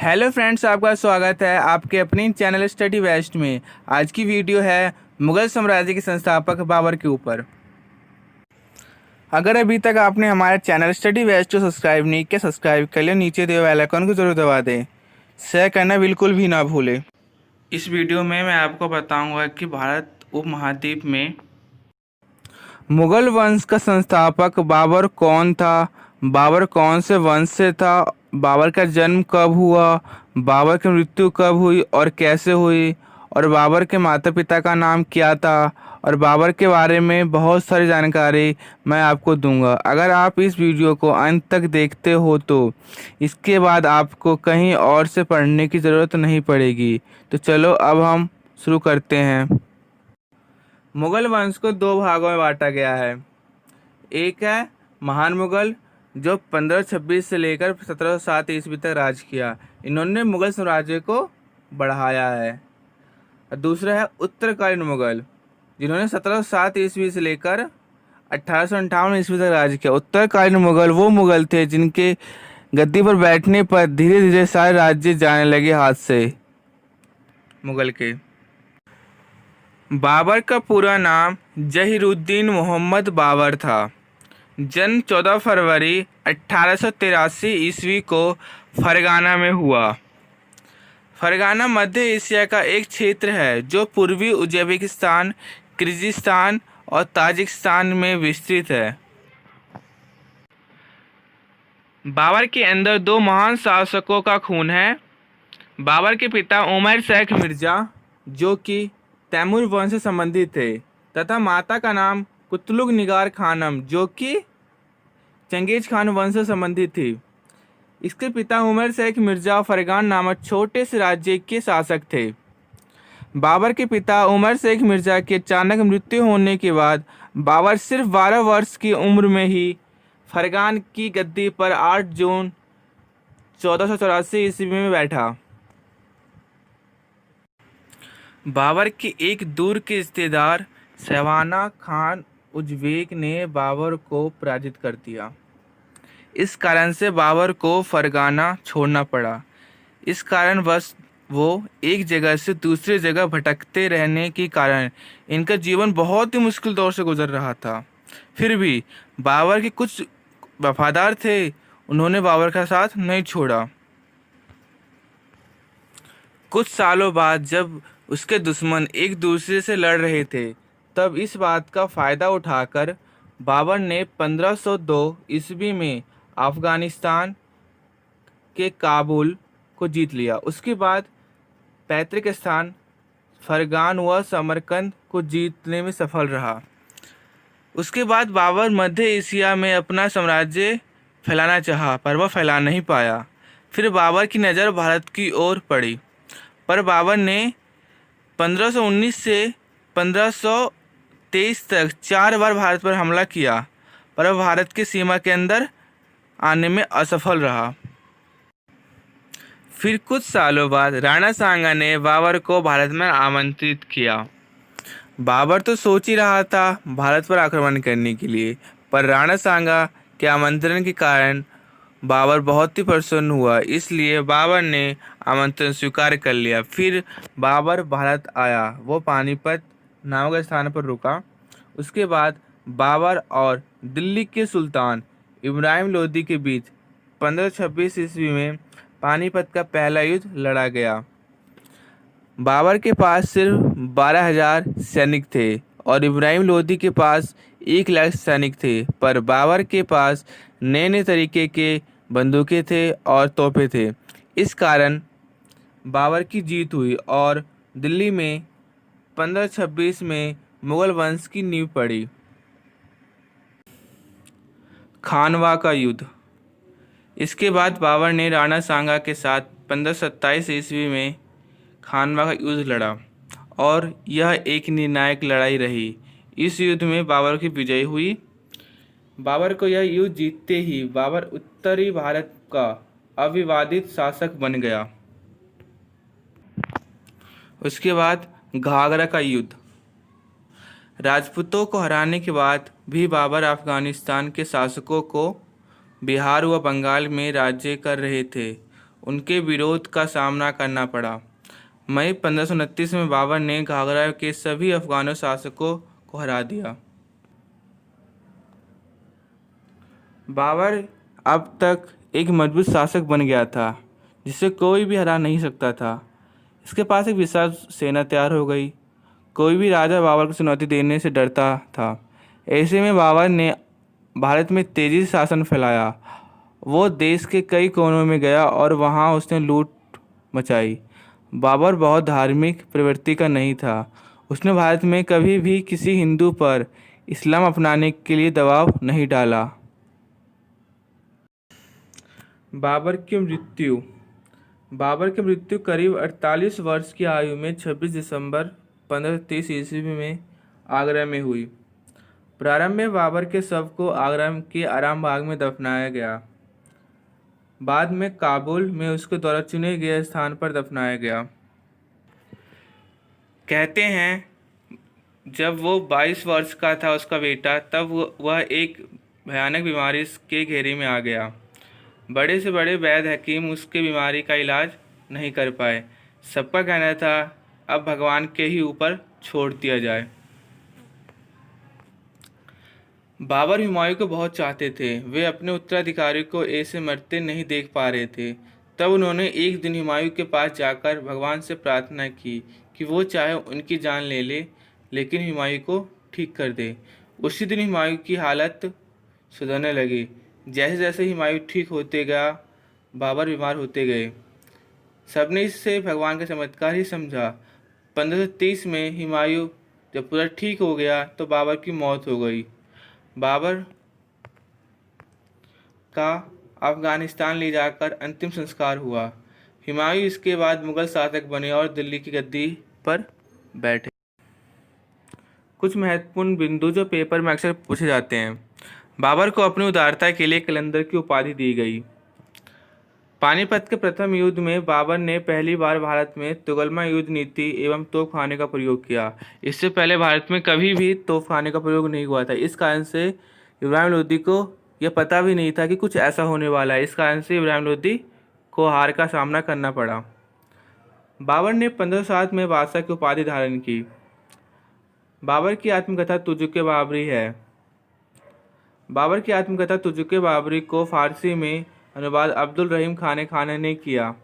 Hello friends, आपका स्वागत है आपके अपने चैनल स्टडी वेस्ट में। आज की वीडियो है मुगल साम्राज्य के संस्थापक बाबर के ऊपर। अगर अभी तक आपने हमारे चैनल स्टडी वेस्ट को सब्सक्राइब नहीं किया, सब्सक्राइब कर लिया, नीचे दिए बेल आइकन को जरूर दबा दें, शेयर करना बिल्कुल भी ना भूलें। इस वीडियो में मैं आपको बताऊंगा कि भारत उपमहाद्वीप में मुगल वंश का संस्थापक बाबर कौन था, बाबर कौन से वंश से था, बाबर का जन्म कब हुआ, बाबर की मृत्यु कब हुई और कैसे हुई, और बाबर के माता पिता का नाम क्या था, और बाबर के बारे में बहुत सारी जानकारी मैं आपको दूंगा। अगर आप इस वीडियो को अंत तक देखते हो तो इसके बाद आपको कहीं और से पढ़ने की ज़रूरत नहीं पड़ेगी। तो चलो अब हम शुरू करते हैं। मुगल वंश को दो भागों में बांटा गया है। एक है महान मुगल, जो 1526 से लेकर 1707 ईस्वी तक राज किया। इन्होंने मुगल साम्राज्य को बढ़ाया है। और दूसरा है उत्तरकालीन मुगल, जिन्होंने 1707 ईस्वी से लेकर 1858 ईस्वी तक राज किया। उत्तरकालीन मुगल वो मुगल थे जिनके गद्दी पर बैठने पर धीरे धीरे सारे राज्य जाने लगे हाथ से मुगल के। बाबर का पूरा नाम जहीरुद्दीन मोहम्मद बाबर था। जन्म 14 फरवरी 1883 ईस्वी को फरगाना में हुआ। फरगाना मध्य एशिया का एक क्षेत्र है जो पूर्वी उज्बेकिस्तान, किर्गिस्तान और ताजिकिस्तान में विस्तृत है। बाबर के अंदर दो महान शासकों का खून है। बाबर के पिता उमर शेख मिर्जा, जो कि तैमूर वंश से संबंधित थे, तथा माता का नाम कुतलुग निगार खानम, जो कि चंगेज खान वंश से संबंधित थी। इसके पिता उमर शेख मिर्जा फरगान नामक छोटे से राज्य के शासक थे। बाबर के पिता उमर शेख मिर्जा की अचानक मृत्यु होने के बाद बाबर सिर्फ 12 वर्ष की उम्र में ही फरगान की गद्दी पर 8 जून 1484 ईस्वी में बैठा। बाबर के एक दूर के रिश्तेदार शहवाना खान उज्बेक ने बाबर को पराजित कर दिया। इस कारण से बाबर को फरगाना छोड़ना पड़ा। इस कारणवश वो एक जगह से दूसरी जगह भटकते रहने के कारण इनका जीवन बहुत ही मुश्किल दौर से गुजर रहा था। फिर भी बाबर के कुछ वफादार थे, उन्होंने बाबर का साथ नहीं छोड़ा। कुछ सालों बाद जब उसके दुश्मन एक दूसरे से लड़ रहे थे, तब इस बात का फ़ायदा उठाकर बाबर ने 1502 ईस्वी में अफ़गानिस्तान के काबुल को जीत लिया। उसके बाद पैतृक स्थान फरगान व समरकंद को जीतने में सफल रहा। उसके बाद बाबर मध्य एशिया में अपना साम्राज्य फैलाना चाहा, पर वह फैला नहीं पाया। फिर बाबर की नज़र भारत की ओर पड़ी, पर बाबर ने 1519 से 1523 तक 4 बार भारत पर हमला किया, पर वह भारत की सीमा के अंदर आने में असफल रहा। फिर कुछ सालों बाद राणा सांगा ने बाबर को भारत में आमंत्रित किया। बाबर तो सोच ही रहा था भारत पर आक्रमण करने के लिए, पर राणा सांगा के आमंत्रण के कारण बाबर बहुत ही प्रसन्न हुआ, इसलिए बाबर ने आमंत्रण स्वीकार कर लिया। फिर बाबर भारत आया। वो पानीपत नामक स्थान पर रुका। उसके बाद बाबर और दिल्ली के सुल्तान इब्राहिम लोदी के बीच 1526 ईस्वी में पानीपत का पहला युद्ध लड़ा गया। बाबर के पास सिर्फ 12,000 सैनिक थे और इब्राहिम लोदी के पास 1 लाख सैनिक थे, पर बाबर के पास नए नए तरीके के बंदूकें थे और तोपें थे। इस कारण बाबर की जीत हुई और दिल्ली में 1526 में मुगल वंश की नींव पड़ी। खानवा का युद्ध। इसके बाद बाबर ने राणा सांगा के साथ 1527 ईस्वी में खानवा का युद्ध लड़ा और यह एक निर्णायक लड़ाई रही। इस युद्ध में बाबर की विजय हुई। बाबर को यह युद्ध जीतते ही बाबर उत्तरी भारत का अविवादित शासक बन गया। उसके बाद घाघरा का युद्ध। राजपूतों को हराने के बाद भी बाबर अफगानिस्तान के शासकों को बिहार व बंगाल में राज्य कर रहे थे। उनके विरोध का सामना करना पड़ा। मई 1529 में बाबर ने घाघरा के सभी अफगानों शासकों को हरा दिया। बाबर अब तक एक मजबूत शासक बन गया था जिसे कोई भी हरा नहीं सकता था। इसके पास एक विशाल सेना तैयार हो गई। कोई भी राजा बाबर को चुनौती देने से डरता था। ऐसे में बाबर ने भारत में तेजी से शासन फैलाया। वो देश के कई कोनों में गया और वहाँ उसने लूट मचाई। बाबर बहुत धार्मिक प्रवृत्ति का नहीं था। उसने भारत में कभी भी किसी हिंदू पर इस्लाम अपनाने के लिए दबाव नहीं डाला। बाबर की मृत्यु करीब 48 वर्ष की आयु में 26 दिसंबर 1530 ईस्वी में आगरा में हुई। प्रारंभ में बाबर के शव को आगरा के आराम बाग में दफनाया गया। बाद में काबुल में उसके द्वारा चुने गए स्थान पर दफनाया गया। कहते हैं जब वो 22 वर्ष का था उसका बेटा, तब वह एक भयानक बीमारी के घेरे में आ गया। बड़े से बड़े वैद्य हकीम उसके बीमारी का इलाज नहीं कर पाए। सबका कहना था अब भगवान के ही ऊपर छोड़ दिया जाए। बाबर हुमायूं को बहुत चाहते थे। वे अपने उत्तराधिकारी को ऐसे मरते नहीं देख पा रहे थे। तब उन्होंने एक दिन हुमायूं के पास जाकर भगवान से प्रार्थना की कि वो चाहे उनकी जान ले ले, लेकिन हुमायूं को ठीक कर दे। उसी दिन हुमायूं की हालत सुधरने लगी। जैसे जैसे हुमायूं ठीक होते गया, बाबर बीमार होते गए। सबने इससे भगवान का चमत्कार ही समझा। 1530 में हुमायूं जब पूरा ठीक हो गया तो बाबर की मौत हो गई। बाबर का अफगानिस्तान ले जाकर अंतिम संस्कार हुआ। हुमायूं इसके बाद मुगल शासक बने और दिल्ली की गद्दी पर बैठे। कुछ महत्वपूर्ण बिंदु जो पेपर में अक्सर पूछे जाते हैं। बाबर को अपनी उदारता के लिए कलंदर की उपाधि दी गई। पानीपत के प्रथम युद्ध में बाबर ने पहली बार भारत में तुगलमा युद्ध नीति एवं तोपखाने का प्रयोग किया। इससे पहले भारत में कभी भी तोपखाने का प्रयोग नहीं हुआ था। इस कारण से इब्राहिम लोदी को यह पता भी नहीं था कि कुछ ऐसा होने वाला है। इस कारण से इब्राहिम लोदी को हार का सामना करना पड़ा। बाबर ने 1507 में बादशाह की उपाधि धारण की। बाबर की आत्मकथा तुजुक-ए बाबरी है। बाबर की आत्मकथा तुजुक-ए बाबरी को फारसी में अनुवाद अब्दुल रहीम खान ने किया।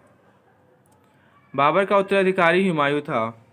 बाबर का उत्तराधिकारी हुमायूं था।